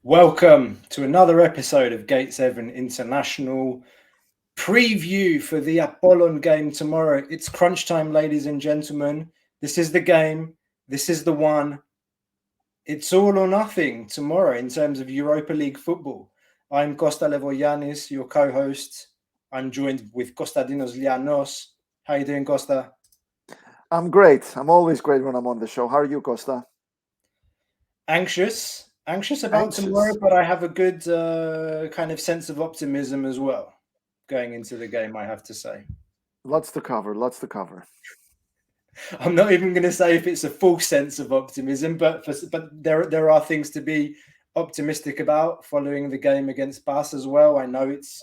Welcome to another episode of Gate 7 International preview for the Apollon game tomorrow. It's crunch time, ladies and gentlemen. This is the game. This is the one. It's all or nothing tomorrow in terms of Europa League football. I'm Costa Levoyanis, your co-host. I'm joined with Kostadinos Lianos. How you doing, Costa? I'm great. I'm always great when I'm on the show. How are you, Costa? Anxious about tomorrow, Anxious. but I have a good kind of sense of optimism as well going into the game, I have to say. Lots to cover. Lots to cover. I'm not even going to say if it's a full sense of optimism, but there are things to be optimistic about following the game against Bas as well. I know it's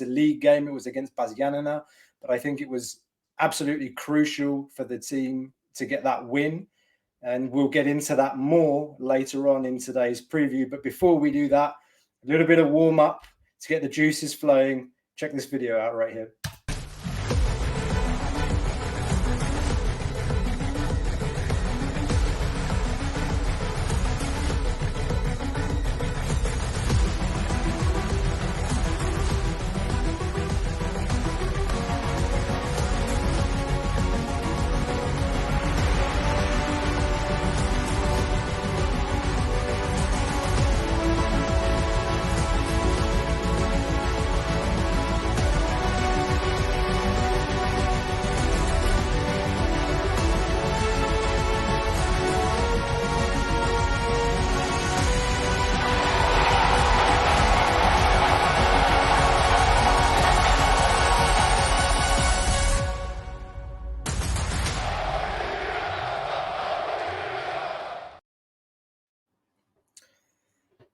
a league game. It was against Bas Yanina, but I think it was absolutely crucial for the team to get that win. And we'll get into that more later on in today's preview. But before we do that, a little bit of warm up to get the juices flowing. Check this video out right here.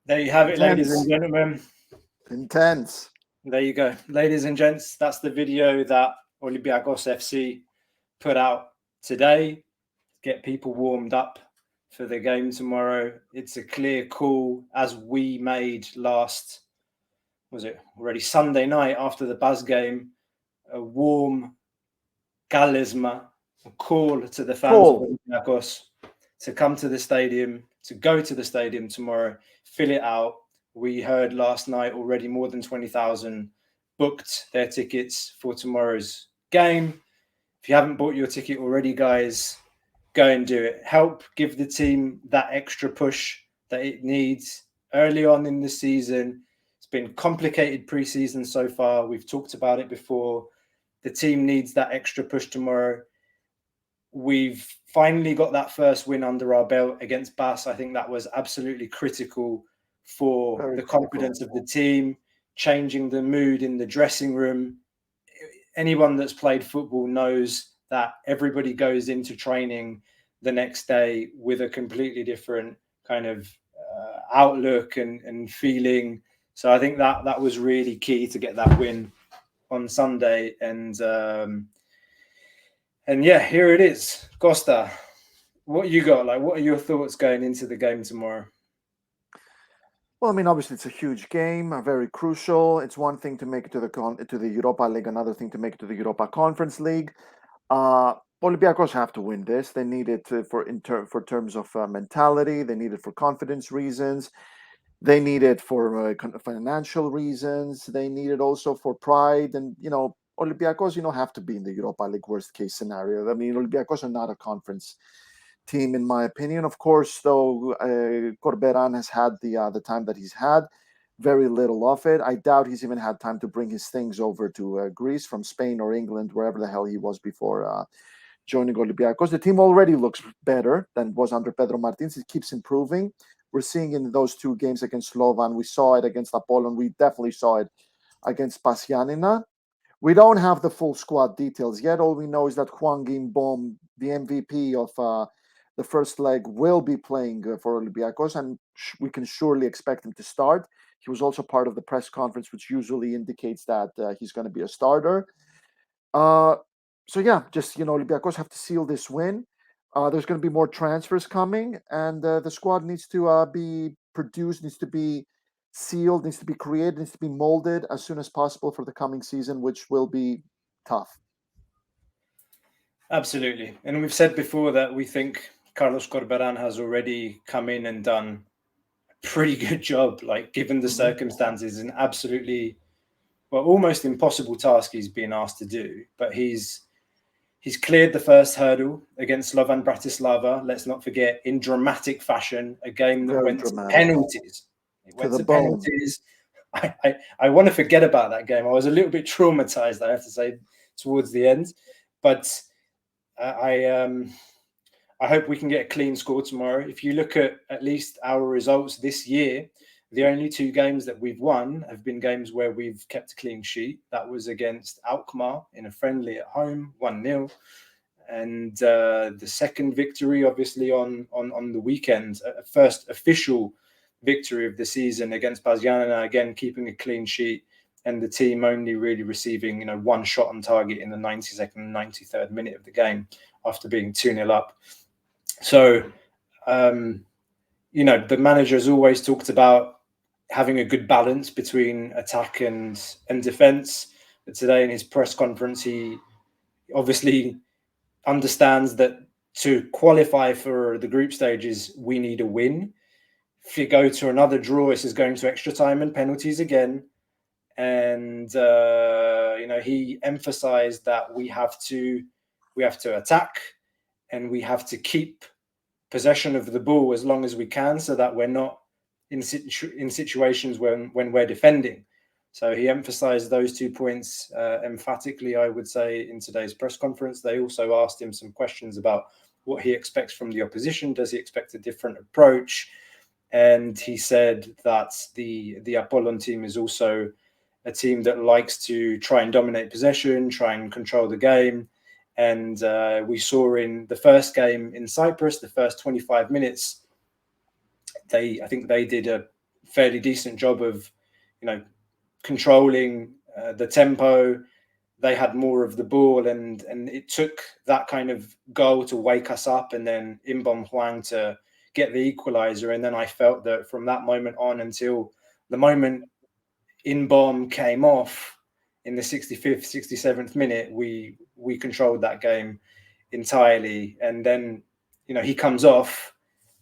There you have it, ladies and Intense. gentlemen. Intense. There you go. Ladies and gents, that's the video that Olympiacos FC put out today. Get people warmed up for the game tomorrow. It's a clear call, as we made already Sunday night after the Buzz game, a warm kalisma, a call to the fans of Cool. Olympiacos to come to the stadium, to go to the stadium tomorrow, fill it out. We heard last night already more than 20,000 booked their tickets for tomorrow's game. If you haven't bought your ticket already, guys, go and do it. Help give the team that extra push that it needs early on in the season. It's been complicated preseason so far. We've talked about it before. The team needs that extra push tomorrow. We've finally got that first win under our belt against Bas. I think that was absolutely critical for Very the critical. confidence of the team, changing the mood in the dressing room. Anyone that's played football knows that everybody goes into training the next day with a completely different kind of outlook and feeling. So I think that was really key to get that win on Sunday. And yeah, here it is. Costa, what you got? Like, what are your thoughts going into the game tomorrow? Well, I mean, obviously, it's a huge game, very crucial. It's one thing to make it to the Europa League, another thing to make it to the Europa Conference League. Olympiacos have to win this. They need it for terms of mentality. They need it for confidence reasons. They need it for financial reasons. They need it also for pride. And, Olympiacos, have to be in the Europa League worst case scenario. I mean, Olympiacos are not a conference team, in my opinion. Of course, though, Corberan has had the time that he's had, very little of it. I doubt he's even had time to bring his things over to Greece from Spain or England, wherever the hell he was before joining Olympiacos. The team already looks better than it was under Pedro Martins. It keeps improving. We're seeing in those two games against Slovan. We saw it against Apollon. We definitely saw it against Pasianina. We don't have the full squad details yet. All we know is that Juan Gimbom, the MVP of the first leg, will be playing for Olympiacos, and we can surely expect him to start. He was also part of the press conference, which usually indicates that he's going to be a starter. So yeah, just Olympiacos have to seal this win. There's going to be more transfers coming, and the squad needs to be produced, needs to be sealed, needs to be created, needs to be molded as soon as possible for the coming season, which will be tough. Absolutely. And we've said before that we think Carlos Corberan has already come in and done a pretty good job, like given the circumstances, an absolutely, well, almost impossible task he's been asked to do. But he's cleared the first hurdle against Slovan Bratislava. Let's not forget, in dramatic fashion, a game that went to penalties. It went to penalties. I want to forget about that game. I was a little bit traumatized, I have to say, towards the end. But I hope we can get a clean score tomorrow. If you look at least our results this year, the only 2 games that we've won have been games where we've kept a clean sheet. That was against Alkmaar in a friendly at home, 1-0. And the second victory, obviously, on the weekend, first official victory of the season against Baziana, again, keeping a clean sheet, and the team only really receiving, 1 shot on target in the 92nd and 93rd minute of the game after being 2-0 up. So, the manager has always talked about having a good balance between attack and defense. But today in his press conference, he obviously understands that to qualify for the group stages, we need a win. If you go to another draw, this is going to extra time and penalties again. And, he emphasized that we have to attack and we have to keep possession of the ball as long as we can, so that we're not in situations when we're defending. So he emphasized those 2 points emphatically, I would say, in today's press conference. They also asked him some questions about what he expects from the opposition. Does he expect a different approach? And he said that the Apollon team is also a team that likes to try and dominate possession, try and control the game. And we saw in the first game in Cyprus, the first 25 minutes, I think they did a fairly decent job of, controlling the tempo. They had more of the ball, and it took that kind of goal to wake us up, and then Imbom Hwang to get the equaliser. And then I felt that from that moment on until the moment Imbom came off in the 65th, 67th minute, we controlled that game entirely. And then, he comes off,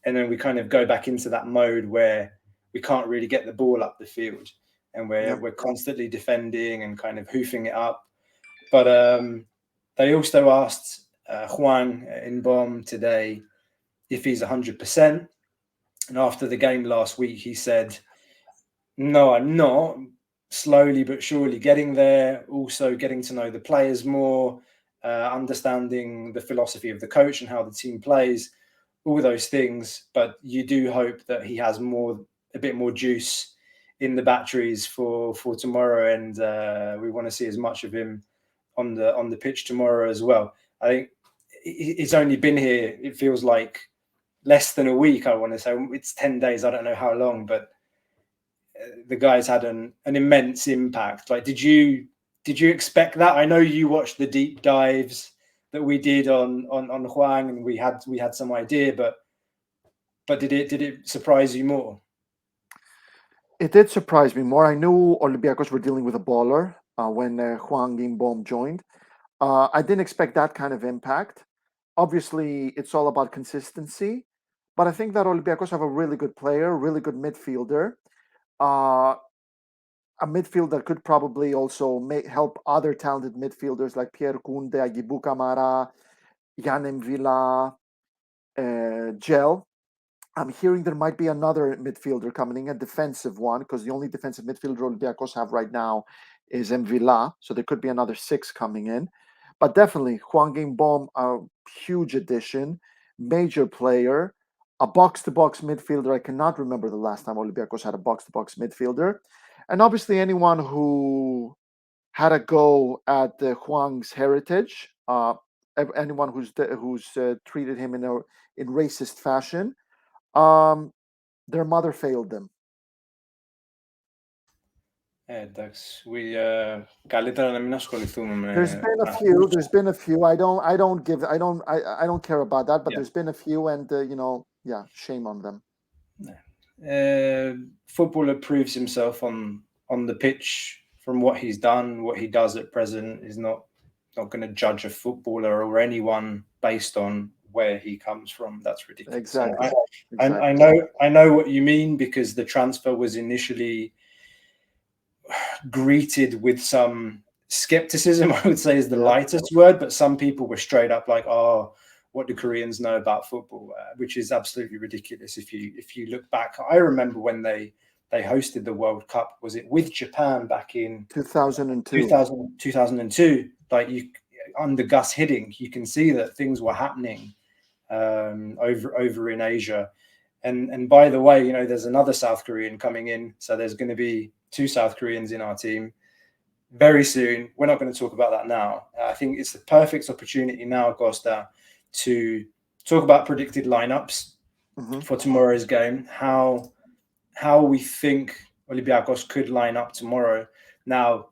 and then we kind of go back into that mode where we can't really get the ball up the field, and we're constantly defending and kind of hoofing it up. But they also asked Hwang Imbom today if he's 100%. And after the game last week, he said, "No, I'm not. Slowly but surely getting there. Also getting to know the players more, understanding the philosophy of the coach and how the team plays, all those things. But you do hope that he has a bit more juice in the batteries for tomorrow, and we want to see as much of him on the pitch tomorrow as well." I think he's only been here, it feels like, less than a week. I want to say it's 10 days. I don't know how long, but the guy's had an immense impact. Like, did you expect that? I know you watched the deep dives that we did on Hwang, and we had some idea, but did it surprise you more? It did surprise me more. I knew Olympiacos were dealing with a baller when Hwang Imbom joined. I didn't expect that kind of impact. Obviously, it's all about consistency, but I think that Olympiacos have a really good player, really good midfielder. A midfield that could probably also help other talented midfielders like Pierre Kunde, Agibu Kamara, Yanem Villa, Gel. I'm hearing there might be another midfielder coming in, a defensive one, because the only defensive midfielder Olympiacos have right now is Mvila. So there could be another 6 coming in. But definitely, Hwang Imbom, a huge addition, major player, a box-to-box midfielder. I cannot remember the last time Olympiacos had a box-to-box midfielder. And obviously, anyone who had a go at Hwang's heritage, anyone who's treated him in racist fashion, their mother failed them. Εντάξει, καλύτερα να μην ασχοληθούμε με... There's been a few. I don't care about that, but there's been a few, and shame on them. Footballer proves himself on the pitch from what he's done. What he does at present is not going to judge a footballer or anyone based on where he comes from. That's ridiculous. Exactly. I know what you mean, because the transfer was initially greeted with some skepticism, I would say is the lightest word, but some people were straight up like, oh, what do Koreans know about football? Which is absolutely ridiculous. If you look back, I remember when they hosted the World Cup, was it with Japan back in 2002? Like, under Gus Hiddink, you can see that things were happening over in Asia. And by the way, there's another South Korean coming in, so there's going to be 2 South Koreans in our team very soon. We're not going to talk about that now. I think it's the perfect opportunity now, Costa, to talk about predicted lineups for tomorrow's game. How we think Olympiacos could line up tomorrow. Now,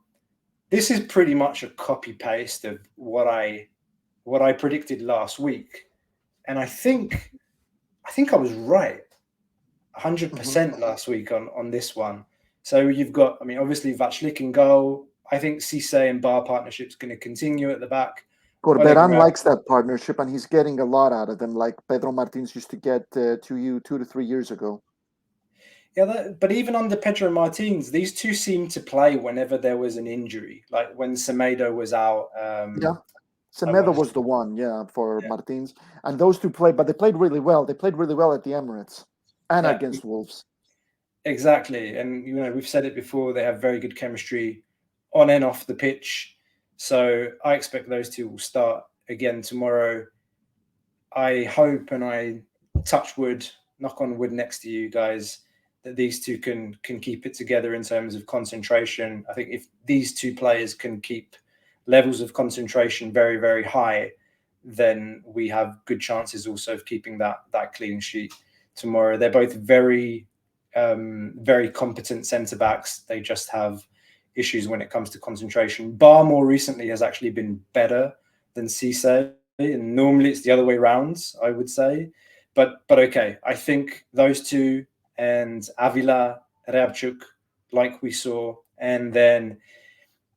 this is pretty much a copy paste of what I predicted last week, and I think I was right 100% last week on this one. So you've got, obviously Vachlik in goal. I think Cisse and Bar partnership is going to continue at the back. Corberan likes that partnership, and he's getting a lot out of them, like Pedro Martins used to get 2 to 3 years ago. Yeah, but even under Pedro Martins, these two seemed to play whenever there was an injury, like when Semedo was out. Semedo was the one, for Martins. And those two played, but they played really well. They played really well at the Emirates and against Wolves. Exactly. And, we've said it before, they have very good chemistry on and off the pitch. So I expect those two will start again tomorrow. I hope, and I touch wood, knock on wood next to you guys, that these two can keep it together in terms of concentration. I think if these two players can keep levels of concentration very, very high, then we have good chances also of keeping that clean sheet tomorrow. They're both very, very competent centre-backs. They just have issues when it comes to concentration. Bar more recently has actually been better than Cisse, and normally it's the other way around, I would say. But okay, I think those two and Avila, Reabciuk, like we saw, and then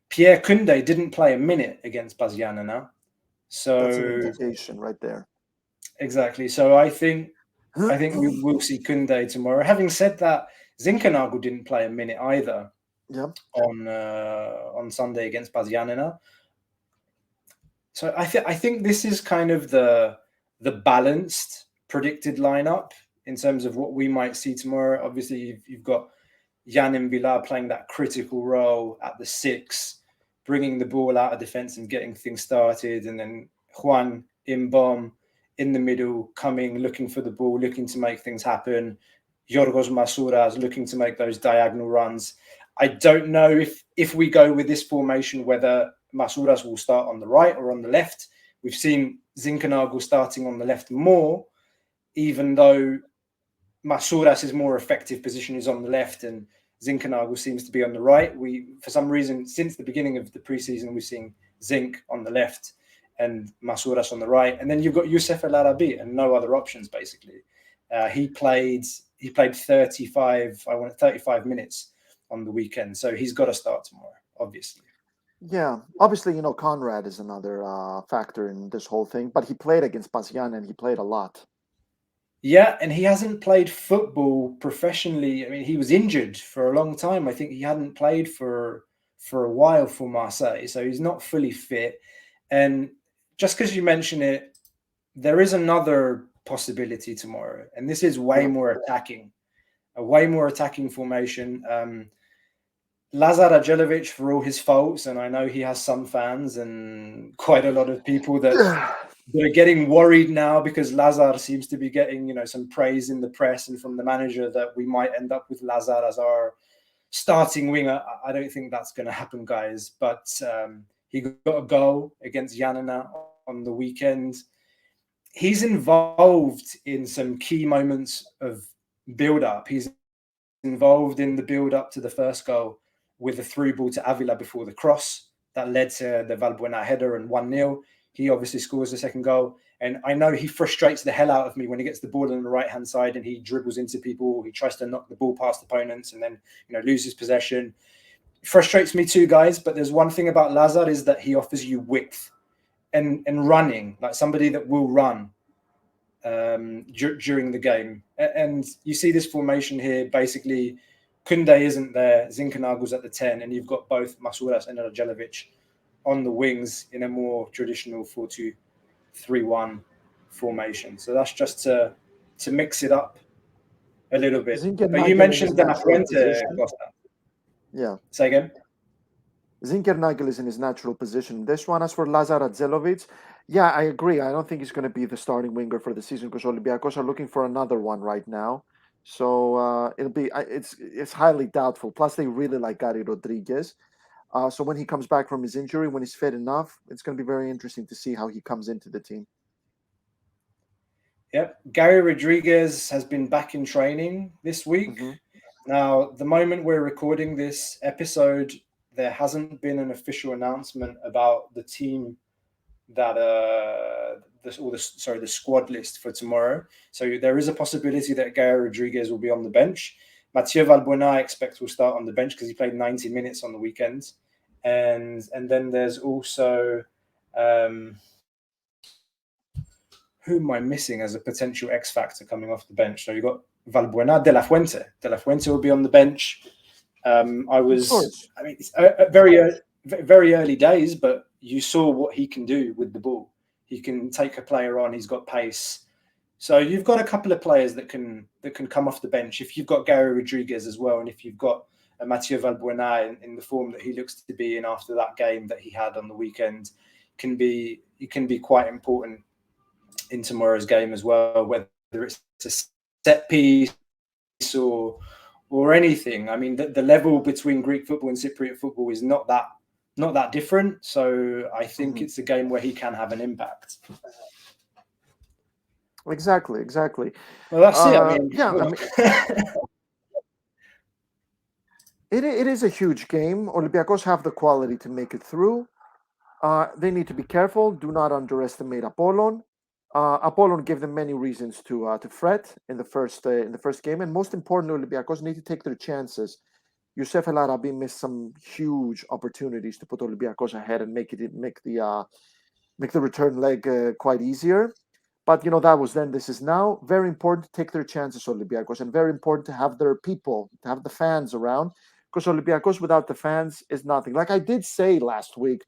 Pierre Koundé didn't play a minute against Bazianana. So that's an indication right there. Exactly. So I think we will see Koundé tomorrow. Having said that, Zinkernagel didn't play a minute either. On Sunday against Bazianana. So I think this is kind of the balanced predicted lineup in terms of what we might see tomorrow. Obviously, you've got Yann Villar playing that critical role at the 6, bringing the ball out of defense and getting things started, and then Juan Imbom in the middle, looking for the ball, looking to make things happen. Yorgos Masouras looking to make those diagonal runs. I don't know if we go with this formation, whether Masouras will start on the right or on the left. We've seen Zinkernagel starting on the left more, even though Masouras' more effective position is on the left and Zinkernagel seems to be on the right. For some reason, since the beginning of the preseason, we've seen Zink on the left and Masouras on the right. And then you've got Youssef El Arabi and no other options, basically. He played 35 minutes on the weekend. So he's got to start tomorrow, obviously. Yeah, obviously, Conrad is another factor in this whole thing, but he played against Pasian and he played a lot. Yeah, and he hasn't played football professionally. I mean, he was injured for a long time. I think he hadn't played for a while for Marseille, so he's not fully fit. And just because you mention it, there is another possibility tomorrow, and this is way more attacking, a way more attacking formation. Lazar Adjelovic, for all his faults, and I know he has some fans and quite a lot of people that are getting worried now because Lazar seems to be getting, some praise in the press and from the manager that we might end up with Lazar as our starting winger. I don't think that's going to happen, guys. But he got a goal against Yanina on the weekend. He's involved in some key moments of build-up. He's involved in the build-up to the first goal with a through ball to Avila before the cross that led to the Valbuena header and 1-0. He obviously scores the second goal. And I know he frustrates the hell out of me when he gets the ball on the right-hand side and he dribbles into people. He tries to knock the ball past opponents and then, loses possession. It frustrates me too, guys. But there's one thing about Lazar is that he offers you width and running, like somebody that will run. during the game. And you see this formation here. Basically, Kunde isn't there. Zinkernagel's at the 10, and you've got both Masouras and Radjelevic on the wings in a more traditional 4-2-3-1 formation. So that's just to mix it up a little bit. But you Zinkernagel in his mentioned De La natural Fuente, position. Costa. Yeah. Say again? Zinkernagel is in his natural position. This one, as for Lazar Radzelovic, yeah, I agree. I don't think he's going to be the starting winger for the season because Olympiacos are looking for another one right now. So it'll be it's highly doubtful. Plus, they really like Gary Rodriguez. So when he comes back from his injury, when he's fit enough, it's going to be very interesting to see how he comes into the team. Yep. Gary Rodriguez has been back in training this week. Mm-hmm. Now, the moment we're recording this episode, there hasn't been an official announcement about the team that the squad list for tomorrow. So there is a possibility that Gary Rodriguez will be on the bench. Mathieu Valbuena, I expect, will start on the bench because he played 90 minutes on the weekend. And then there's also who am I missing as a potential X factor coming off the bench? So you've got Valbuena, De La Fuente. De La Fuente will be on the bench. I mean, it's very early days, but you saw what he can do with the ball. He can take a player on. He's got pace. So you've got a couple of players that can come off the bench. If you've got Gary Rodriguez as well, and if you've got Mathieu Valbuena in the form that he looks to be in after that game that he had on the weekend, he can be quite important in tomorrow's game as well, whether it's a set piece or anything. I mean, the level between Greek football and Cypriot football is not that different. So I think it's a game where he can have an impact. Exactly. Well, that's it. I mean, it is a huge game. Olympiacos have the quality to make it through. They need to be careful. Do not underestimate Apollon. Apollon gave them many reasons to fret in the first game, and most importantly, Olympiacos need to take their chances. Youssef El Arabi missed some huge opportunities to put Olympiacos ahead and make the return leg quite easier. But that was then. This is now. Very important to take their chances, Olympiacos, and very important to have their people, to have the fans around, because Olympiacos without the fans is nothing. Like I did say last week,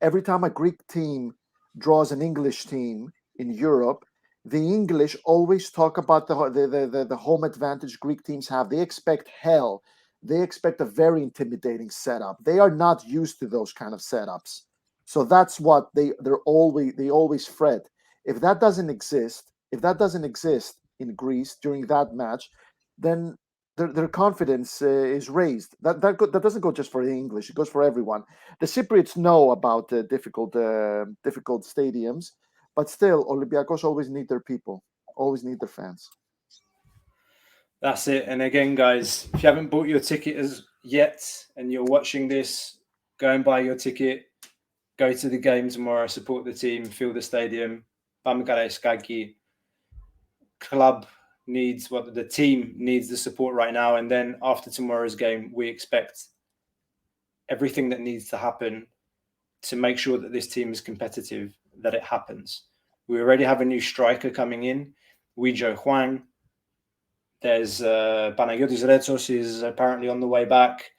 every time a Greek team draws an English team in Europe, the English always talk about the home advantage Greek teams have. They expect hell. They expect a very intimidating setup. They are not used to those kind of setups. So that's what they always fret. If that doesn't exist in Greece during that match, then their confidence is raised. That doesn't go just for the English; it goes for everyone. The Cypriots know about difficult stadiums, but still, Olympiacos always need their people, always need their fans. That's it. And again, guys, if you haven't bought your ticket as yet and you're watching this, go and buy your ticket. Go to the game tomorrow. Support the team. Fill the stadium. Skagi club needs the team needs the support right now, and then after tomorrow's game we expect everything that needs to happen to make sure that this team is competitive, that it happens. We already have a new striker coming in, Weijia Huang. There's Panagiotis Retsos is apparently on the way back.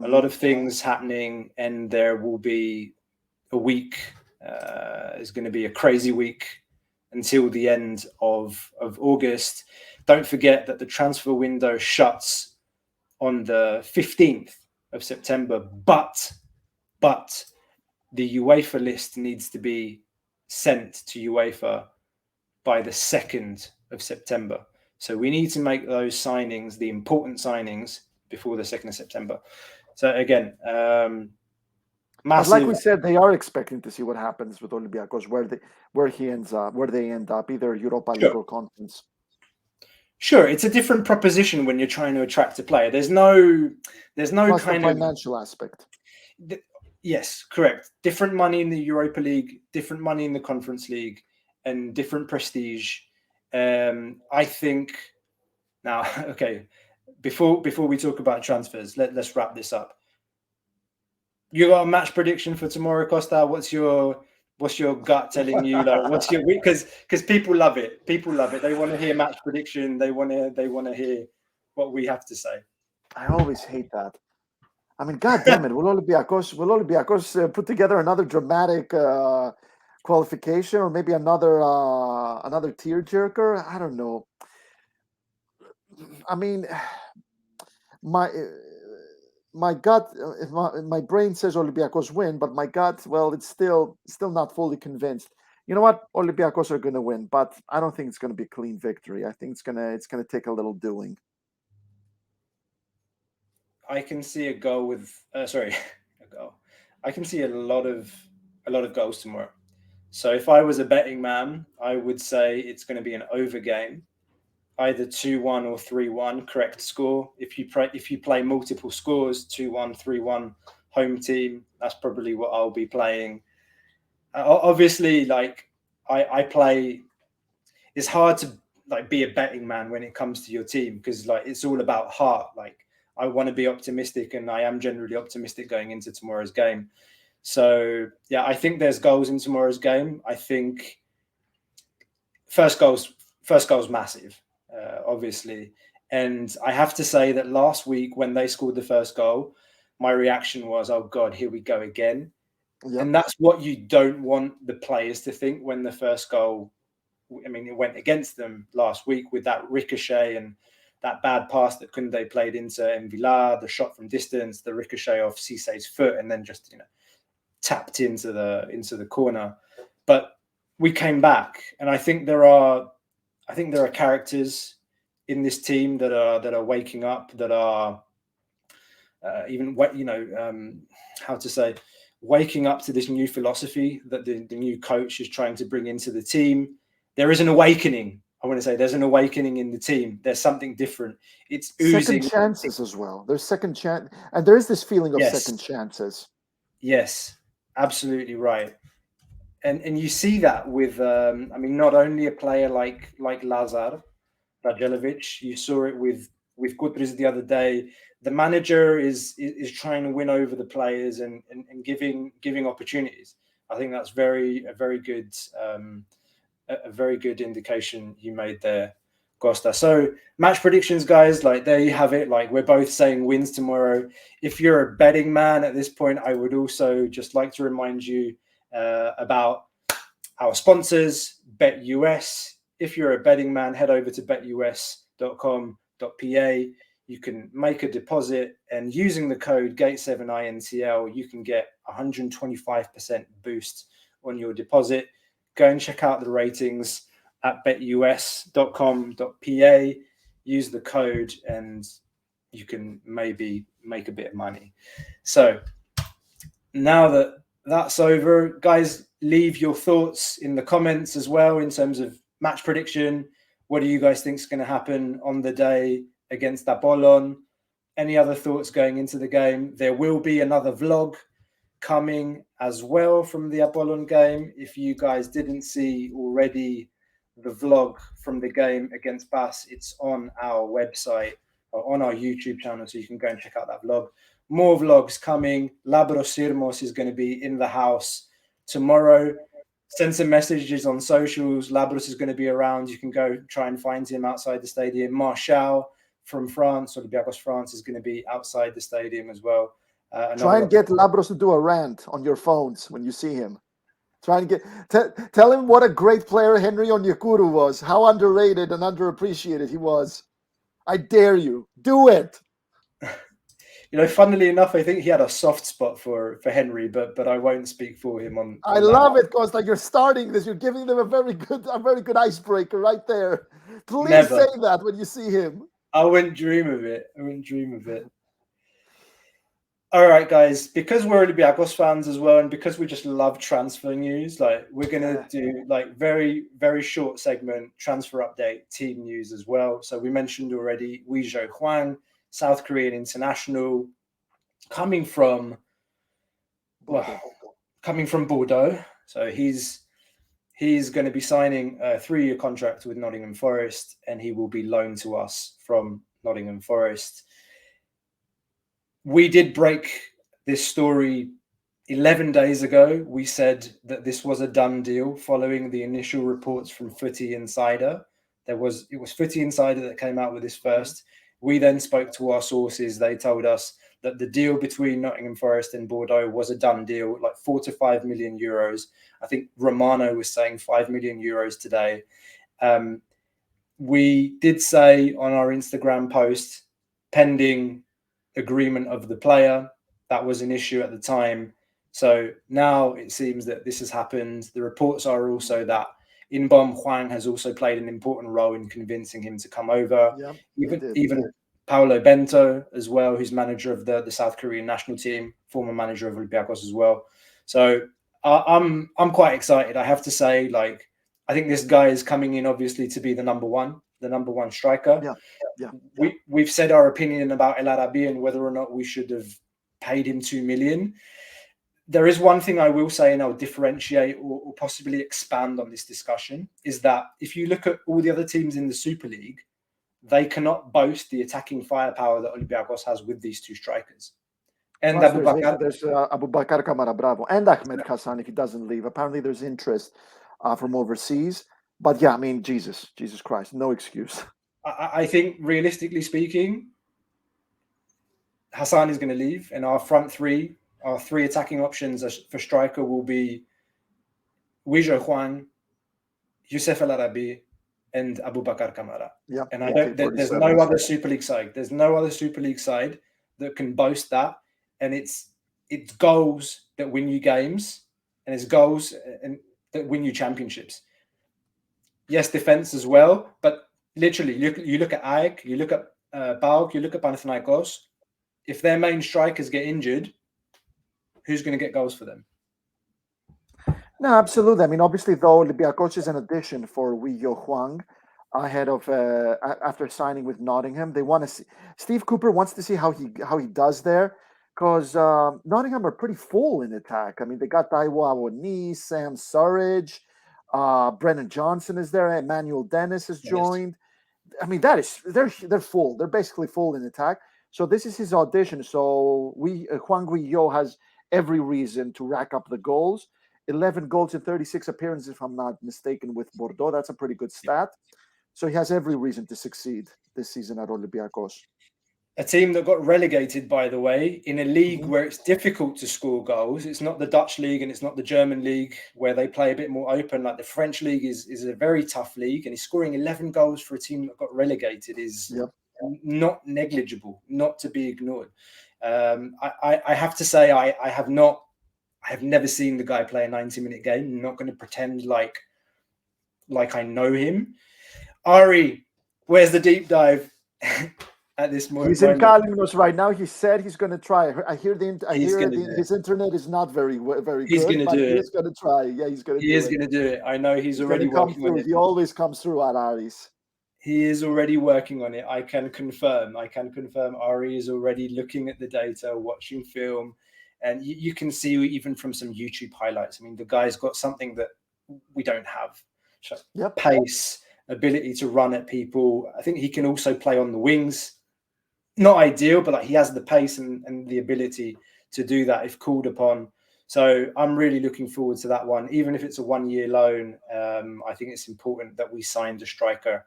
A lot of things happening, and there will be a week. It's going to be a crazy week until the end of August. Don't forget that the transfer window shuts on the 15th of September, but the UEFA list needs to be sent to UEFA by the 2nd of September. So we need to make those signings, the important signings, before the 2nd of September. So again, massive. But like we said, they are expecting to see what happens with Olympiacos, where they end up, either Europa League or Conference. Sure, it's a different proposition when you're trying to attract a player. There's no Plus kind the financial aspect. Yes, correct. Different money in the Europa League, different money in the Conference League, and different prestige. I think now, okay. Before we talk about transfers, let's wrap this up. You got a match prediction for tomorrow, Costa? What's your What's your gut telling you? Like, what's your because people love it. People love it. They want to hear match prediction. They want to hear what we have to say. I always hate that. I mean, God damn it! Will Olympiacos put together another dramatic qualification, or maybe another tearjerker? I don't know. I mean, my my gut, my brain says Olympiacos win, but my gut, well, it's still not fully convinced. You know what? Olympiacos are going to win, but I don't think it's going to be a clean victory. I think it's gonna take a little doing. I can see a goal with a goal. I can see a lot of goals tomorrow. So if I was a betting man, I would say it's going to be an over game, either 2-1 or 3-1, correct score. If you play multiple scores, 2-1, 3-1, home team, that's probably what I'll be playing. Obviously, like I play. It's hard to like be a betting man when it comes to your team because like it's all about heart. Like I want to be optimistic, and I am generally optimistic going into tomorrow's game. So yeah, I think there's goals in tomorrow's game. I think first goal's massive, obviously, and I have to say that last week when they scored the first goal, my reaction was, "Oh God, here we go again." Yep. And that's what you don't want the players to think when the first goal. I mean, it went against them last week with that ricochet and that bad pass that Koundé played into Mvila, the shot from distance, the ricochet off Cissé's foot, and then just tapped into the corner. But we came back, and I think there are characters in this team that are waking up, that are waking up to this new philosophy that the new coach is trying to bring into the team. There is an awakening. I want to say there's an awakening in the team. There's something different. It's oozing. Second chances as well. There's second chance, and there is this feeling of second chances. Yes, absolutely right. And you see that with, not only a player like Lazar Rajelovic, you saw it with Kudris the other day. The manager is trying to win over the players and giving opportunities. I think that's a very good indication you made there, Costa. So match predictions, guys, like there you have it. Like we're both saying wins tomorrow. If you're a betting man at this point, I would also just like to remind you about our sponsors, BetUS. If you're a betting man, head over to betus.com.pa. You can make a deposit, and using the code GATE7INTL, you can get 125% boost on your deposit. Go and check out the ratings at betus.com.pa. Use the code, and you can maybe make a bit of money. So now that that's over, guys, leave your thoughts in the comments as well in terms of match prediction. What do you guys think is going to happen on the day against Apollon? Any other thoughts going into the game? There will be another vlog coming as well from the Apollon game. If you guys didn't see already the vlog from the game against Bas, it's on our website or on our YouTube channel, so you can go and check out that vlog. More vlogs coming. Labros Sirmos is going to be in the house tomorrow. Send some messages on socials. Labros is going to be around. You can go try and find him outside the stadium. Marshall from France, or Olympiacos France, is going to be outside the stadium as well. Try and get Labros to do a rant on your phones when you see him. Try and tell him what a great player Henry Onyekuru was, how underrated and underappreciated he was. I dare you. Do it. Funnily enough, I think he had a soft spot for Henry, but I won't speak for him on I love it, Costa. You're starting this. You're giving them a very good icebreaker right there. Please say that when you see him. I wouldn't dream of it. All right, guys, because we're Olympiacos fans as well, and because we just love transfer news, like we're going to do like very, very short segment, transfer update, team news as well. So we mentioned already Weizhou Huang, South Korean international, coming from Bordeaux. So he's going to be signing a 3-year contract with Nottingham Forest, and he will be loaned to us from Nottingham Forest. We did break this story 11 days ago, we said that this was a done deal following the initial reports from Footy Insider. It was Footy Insider that came out with this first. We then spoke to our sources. They told us that the deal between Nottingham Forest and Bordeaux was a done deal, like 4 to 5 million euros. I think Romano was saying 5 million euros today. We did say on our Instagram post, pending agreement of the player, that was an issue at the time. So now it seems that this has happened. The reports are also that Inbom Huang has also played an important role in convincing him to come over. Yeah, Even Paulo Bento as well, who's manager of the South Korean national team, former manager of Olympiacos as well. So I'm quite excited. I have to say, like, I think this guy is coming in obviously to be the number one striker. Yeah. We've said our opinion about El Arabi and whether or not we should have paid him 2 million. There is one thing I will say, and I'll differentiate or possibly expand on this discussion, is that if you look at all the other teams in the Super League, they cannot boast the attacking firepower that Olympiacos has with these two strikers. And there's Abubakar Kamara Bravo and Ahmed Hassan if he doesn't leave. Apparently there's interest from overseas. But yeah, I mean, Jesus Christ, no excuse. I think realistically speaking, Hassan is going to leave, and our three attacking options for striker will be Weizhou Huang, Youssef El Arabi, and Abubakar Kamara. Yeah, and there's no other Super League side. There's no other Super League side that can boast that, and it's goals that win you games, and it's goals that win you championships. Yes, defense as well, but literally, you look at AEK, you look at PAOK, you look at Panathinaikos. If their main strikers get injured, who's going to get goals for them? No, absolutely. I mean, obviously, though, Olympiacos is an addition for Weizhou Huang ahead of after signing with Nottingham. They want to see Steve Cooper wants to see how he does there, because Nottingham are pretty full in attack. I mean, they got Taiwo Awoniyi, Sam Surridge, Brennan Johnson is there, Emmanuel Dennis has joined. Yes. I mean, they're full. They're basically full in attack. So this is his audition. So Huang Weizhou has every reason to rack up the goals. 11 goals in 36 appearances, if I'm not mistaken, with Bordeaux. That's a pretty good stat. So he has every reason to succeed this season at Olympiacos. A team that got relegated, by the way, in a league where it's difficult to score goals. It's not the Dutch league and it's not the German league where they play a bit more open. Like the French league is a very tough league, and he's scoring 11 goals for a team that got relegated is not negligible, not to be ignored. I have to say, I have never seen the guy play a 90-minute game. I'm not going to pretend like I know him. Ari, where's the deep dive at this moment? He's in Kalymnos right now. He said he's going to try. I hear his internet is not very good. He's going to do it. He's going to try. Yeah, he's going to do it. He is going to do it. I know he's already working on it. He always comes through at Aris. He is already working on it. I can confirm. Ari is already looking at the data, watching film. And you can see even from some YouTube highlights. I mean, the guy's got something that we don't have. So pace, ability to run at people. I think he can also play on the wings. Not ideal, but he has the pace and the ability to do that if called upon. So I'm really looking forward to that one. Even if it's a 1-year loan, I think it's important that we signed a striker.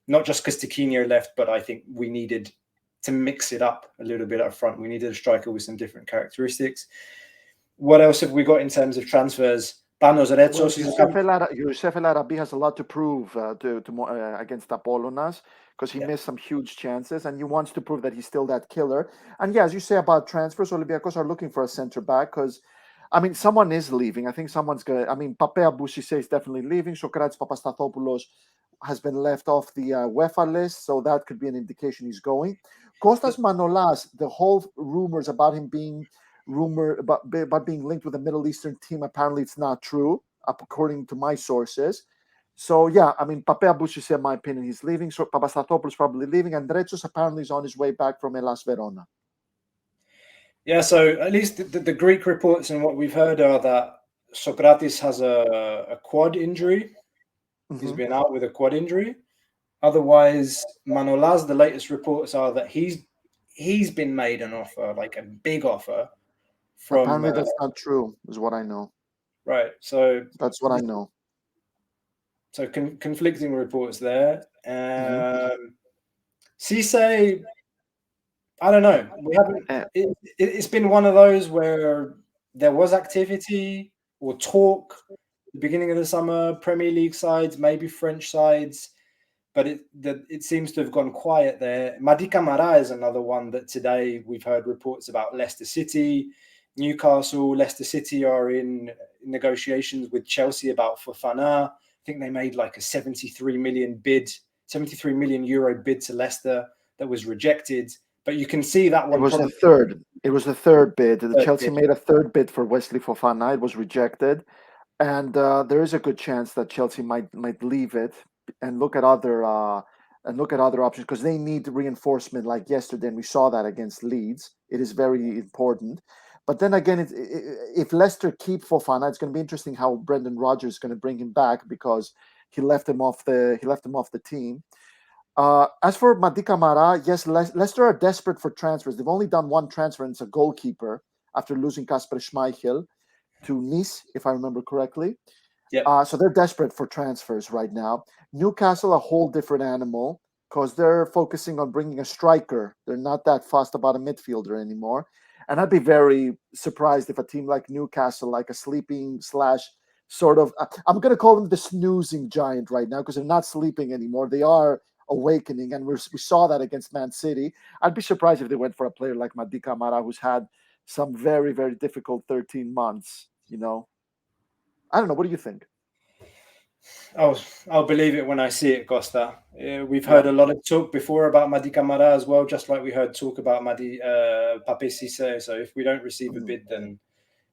Not just because Tiquinho left, but I think we needed to mix it up a little bit up front. We needed a striker with some different characteristics. What else have we got in terms of transfers? Panos Retsos. Youssef El Arabi has a lot to prove against Apollon, because he missed some huge chances, and he wants to prove that he's still that killer. And yeah, as you say about transfers, Olympiacos are looking for a centre back, because I mean, someone is leaving. I think someone's going to. I mean, Pape Aboussissé is definitely leaving. Sokratis Papastathopoulos has been left off the UEFA list, so that could be an indication he's going. Kostas Manolas, the whole rumors about him being about being linked with a Middle Eastern team, apparently it's not true, according to my sources. So yeah, I mean, Pape Aboussissé, in my opinion, he's leaving. So Papastathopoulos probably leaving, and Retsos apparently is on his way back from Hellas Verona. Yeah, so at least the Greek reports and what we've heard are that Sokratis has a quad injury. He's been out with a quad injury. Otherwise, Manolas, the latest reports are that he's been made an offer, like a big offer, from Apparently, that's not true, is what I know. right. So That's what I know. so conflicting reports there. Hmm. Cisse, I don't know. We haven't. It's been one of those where there was activity or talk at the beginning of the summer, Premier League sides, maybe French sides, but it seems to have gone quiet there. Madi Camara is another one that today we've heard reports about Leicester City, Newcastle, Leicester City are in negotiations with Chelsea about Fofana. I think they made like a 73 million euro bid to Leicester that was rejected. But you can see that one. It was the third. It was the third bid. The Chelsea bid. made a third bid for Wesley Fofana. It was rejected, and there is a good chance that Chelsea might leave it and look at other options because they need reinforcement. Like yesterday, and we saw that against Leeds. It is very important. But then again, if Leicester keep Fofana, it's going to be interesting how Brendan Rodgers is going to bring him back because he left him off the team. As for Madi Camara, yes, Leicester are desperate for transfers. They've only done one transfer, and it's a goalkeeper after losing Kasper Schmeichel to Nice, if I remember correctly. Yeah. So they're desperate for transfers right now. Newcastle, a whole different animal because they're focusing on bringing a striker. They're not that fussed about a midfielder anymore. And I'd be very surprised if a team like Newcastle, like a sleeping slash sort of, I'm going to call them the snoozing giant right now because they're not sleeping anymore. They are awakening, and we saw that against Man City. I'd be surprised if they went for a player like Madi Camara, who's had some very, very difficult 13 months. I don't know. What do you think? I'll believe it when I see it, Costa. We've heard a lot of talk before about Madi Camara as well, just like we heard talk about Pape Cisse. So if we don't receive a bid, then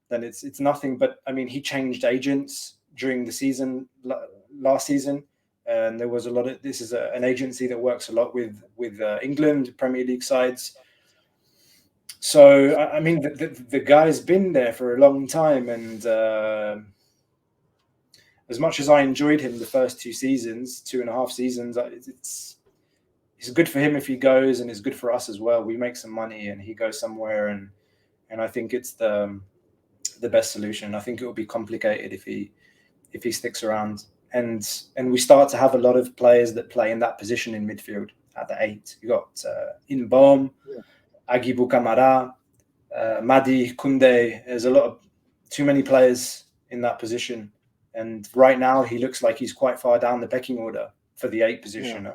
it's nothing. But I mean, he changed agents during the season last season, and there was a lot of. This is an agency that works a lot with England Premier League sides. So I mean, the guy's been there for a long time, and as much as I enjoyed him the first 2.5 seasons, it's good for him if he goes, and it's good for us as well. We make some money, and he goes somewhere, and I think it's the best solution. I think it will be complicated if he sticks around, and we start to have a lot of players that play in that position in midfield at the 8. You got Inbom, Agibu Kamara, Madi Kunde. There's too many players in that position. And right now, he looks like he's quite far down the pecking order for the 8 position. Yeah.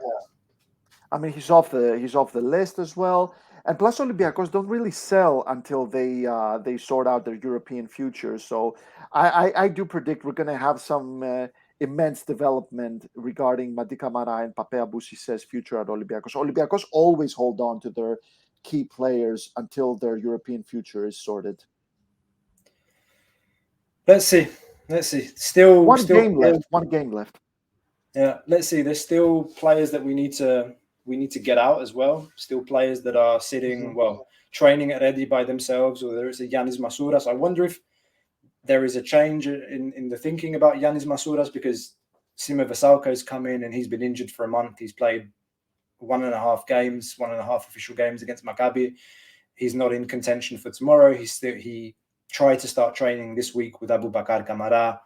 I mean, he's off the list as well. And plus, Olympiacos don't really sell until they sort out their European future. So I do predict we're going to have some immense development regarding Madi Camara and Pape Abou Cissé's future at Olympiacos. Olympiacos always hold on to their key players until their European future is sorted. Let's see. Still one game left. Yeah, let's see. There's still players that we need to get out as well. Still players that are sitting, training at Ready by themselves, or there is a Yanis Masouras. I wonder if there is a change in the thinking about Yanis Masouras because Sima Vasalko's come in and he's been injured for a month. He's played 1.5 official games against Maccabi. He's not in contention for tomorrow. He tried to start training this week with Aboubakar Kamara.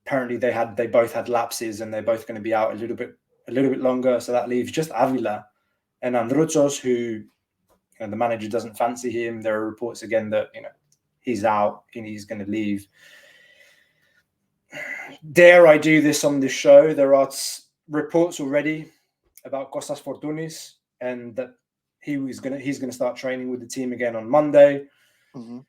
Apparently they both had lapses and they're both going to be out a little bit longer. So that leaves just Avila and Androuchos, who the manager doesn't fancy him. There are reports again that he's out and he's going to leave. Dare I do this on this show? There are reports already about Kostas Fortounis and that he's going to start training with the team again on Monday. Mm-hmm.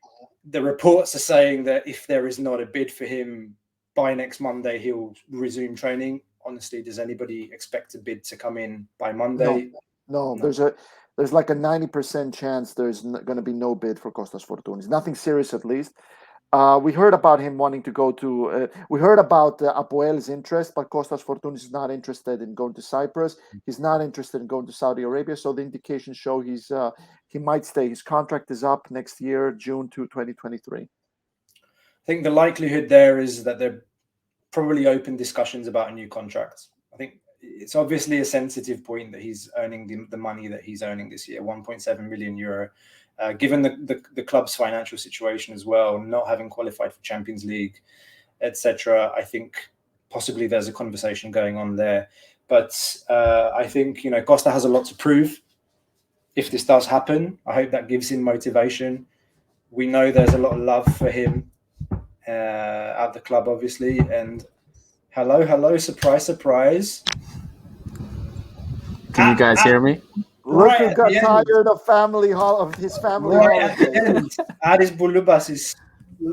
The reports are saying that if there is not a bid for him by next Monday, he'll resume training. Honestly, does anybody expect a bid to come in by Monday? No. There's like a 90% chance there's going to be no bid for Kostas Fortounis. Nothing serious, at least. We heard about him wanting to go to. We heard about Apoel's interest, but Kostas Fortounis is not interested in going to Cyprus. He's not interested in going to Saudi Arabia. So the indications show he might stay. His contract is up next year, June 2023. I think the likelihood there is that they're probably open discussions about a new contract. I think it's obviously a sensitive point that he's earning the money that he's earning this year, 1.7 million euro. Given the club's financial situation as well, not having qualified for Champions League, etc., I think possibly there's a conversation going on there. But I think, Costa has a lot to prove. If this does happen, I hope that gives him motivation. We know there's a lot of love for him at the club, obviously. And hello, surprise, surprise. Can you guys hear me? Look Right who got tired of his family at the end. Aris Boulubas is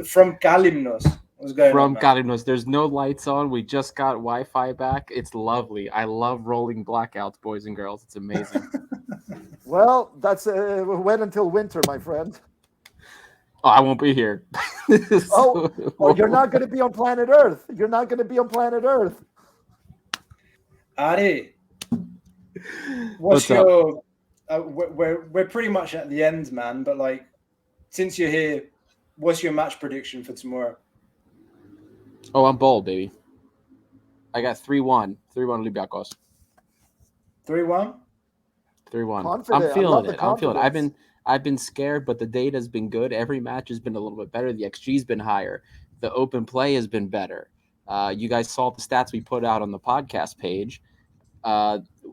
from Kalymnos. What's going on, man? Kalymnos. There's no lights on. We just got Wi-Fi back. It's lovely. I love rolling blackouts, boys and girls. It's amazing. Well, that's wait until winter, my friend. Oh, I won't be here. You're not going to be on planet Earth. You're not going to be on planet Earth. Ari, what's your? We're pretty much at the end, man. But like, since you're here, what's your match prediction for tomorrow? Oh, I'm bold, baby. I got 3-1. 3-1 Olympiakos. 3-1. 3-1. I'm feeling it. I've been scared, but the data's been good. Every match has been a little bit better. The XG's been higher. The open play has been better. You guys saw the stats we put out on the podcast page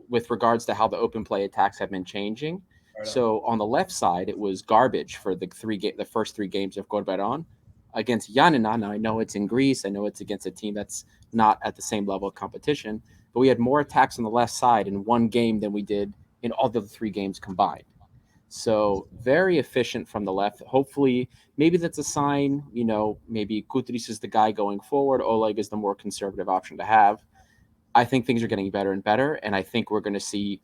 with regards to how the open play attacks have been changing. Right. So on the left side, it was garbage for the first three games of Corberon against Yanina. Now I know it's in Greece. I know it's against a team that's not at the same level of competition, but we had more attacks on the left side in one game than we did in all the three games combined. So very efficient from the left. Hopefully, maybe that's a sign, maybe Kutris is the guy going forward. Oleg is the more conservative option to have. I think things are getting better and better, and I think we're going to see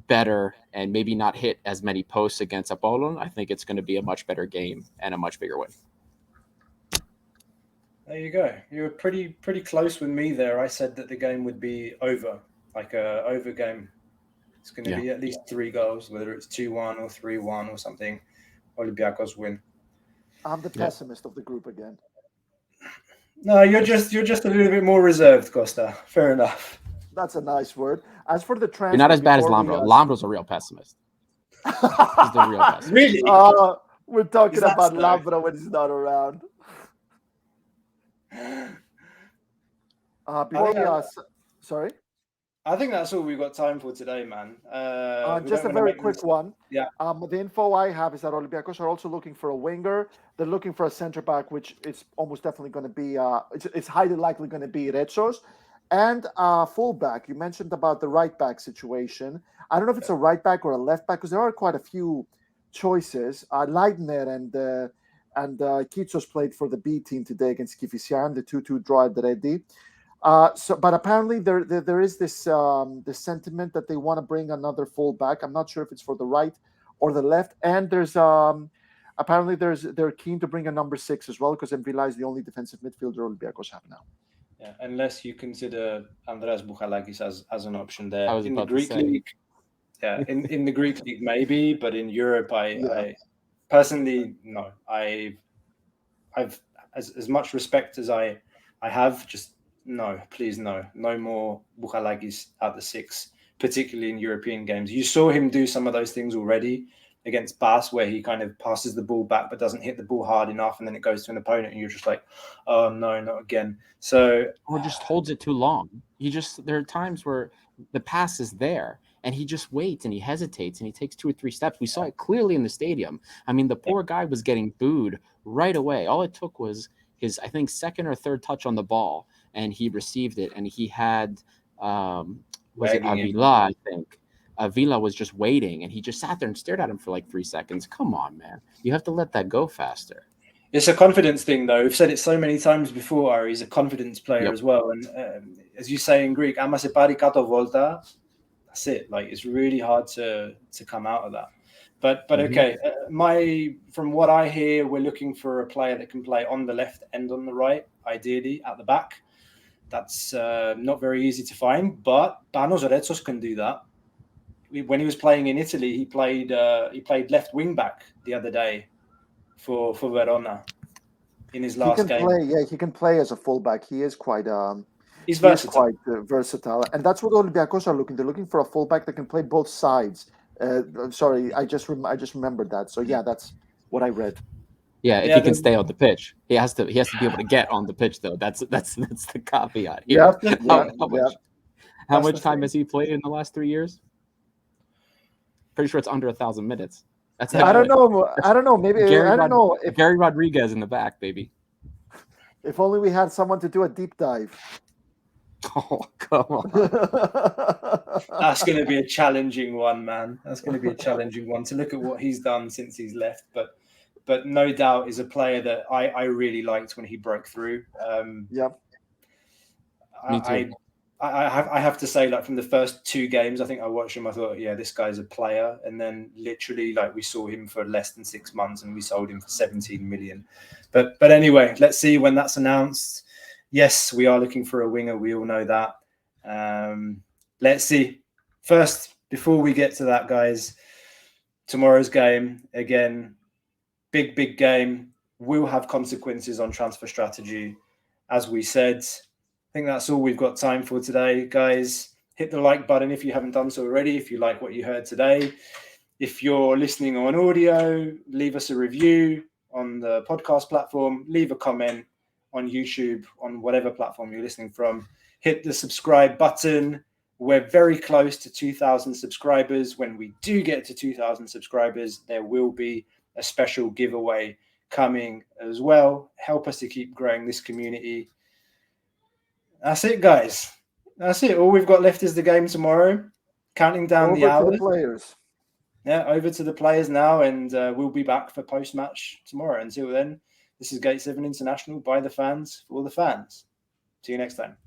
better and maybe not hit as many posts against Apollon. I think it's going to be a much better game and a much bigger win. There you go. You were pretty close with me there. I said that the game would be over, like a over game. It's going to be at least 3 goals, whether it's 2-1 or 3-1 or something. Olympiacos win. I'm the pessimist of the group again. No, you're just a little bit more reserved, Costa. Fair enough. That's a nice word. As for the transfer, you're not as bad as Lambro. Lambro's a real pessimist. He's the real pessimist. Really? We're talking about Lambro when he's not around. Sorry. I think that's all we've got time for today, man. Just a very quick one. Yeah. The info I have is that Olympiacos are also looking for a winger. They're looking for a center back, which is almost definitely going to be. It's highly likely going to be Retsos, and fullback. You mentioned about the right back situation. I don't know if it's a right back or a left back because there are quite a few choices. Leitner and Kitsos played for the B team today against Kifisian, the 2-2 draw at the Ready. But apparently there is this sentiment that they want to bring another fullback. I'm not sure if it's for the right or the left. And there's apparently they're keen to bring a number 6 as well because Mvila is the only defensive midfielder Olympiacos have now. Yeah, unless you consider Andreas Bouchalakis as an option there in the Greek league. Yeah, in the Greek league maybe, but in Europe I personally no. I've as much respect as I have just. No, please no more Bouchalakis at the 6, particularly in European games. You saw him do some of those things already against Bas, where he kind of passes the ball back but doesn't hit the ball hard enough, and then it goes to an opponent, and you're just like, oh no, not again. Or just holds it too long. There are times where the pass is there, and he just waits and he hesitates and he takes 2 or 3 steps. We saw it clearly in the stadium. I mean, the poor guy was getting booed right away. All it took was his, I think, second or third touch on the ball, and he received it, and he had was it Avila? I think Avila was just waiting, and he just sat there and stared at him for like 3 seconds. Come on, man! You have to let that go faster. It's a confidence thing, though. We've said it so many times before. Ari, he's a confidence player as well, and as you say in Greek, "Ama se pari kato volta." That's it. Like it's really hard to come out of that. But okay, from what I hear, we're looking for a player that can play on the left and on the right, ideally at the back. That's not very easy to find, but Panos Retsos can do that. When he was playing in Italy, he played left wing back the other day for Verona in his last game. He can play as a fullback. He is quite He's versatile. He's quite versatile, and that's what Olympiacos are looking. They're looking for a fullback that can play both sides. Sorry, I just remembered that. So yeah, that's what I read. Yeah, if he can stay on the pitch, he has to be able to get on the pitch though. That's the caveat here. How much time has he played in the last 3 years? Pretty sure it's under 1,000 minutes. That's I don't know. Maybe I don't know. If Gary Rodriguez in the back, baby. If only we had someone to do a deep dive. Oh, come on. That's going to be a challenging one, man. That's going to be a challenging one to look at what he's done since he's left. But no doubt is a player that I really liked when he broke through. Me too. I have to say, like, from the first 2 games, I think I watched him. I thought, yeah, this guy's a player. And then literally, like, we saw him for less than 6 months and we sold him for 17 million. But anyway, let's see when that's announced. Yes, we are looking for a winger. We all know that. Let's see. First, before we get to that, guys, tomorrow's game, again, big game, will have consequences on transfer strategy, as we said. I think that's all we've got time for today, guys. Hit the like button if you haven't done so already, if you like what you heard today. If you're listening on audio, leave us a review on the podcast platform. Leave a comment on YouTube, on whatever platform you're listening from. Hit the subscribe button. We're very close to 2,000 subscribers. When we do get to 2,000 subscribers, there will be a special giveaway coming as well. Help us to keep growing this community. That's it, guys. That's it. All we've got left is the game tomorrow. Counting down the hours. Over to the players. Yeah, over to the players now, and we'll be back for post-match tomorrow. Until then, this is Gate 7 International, by the fans, for the fans. See you next time.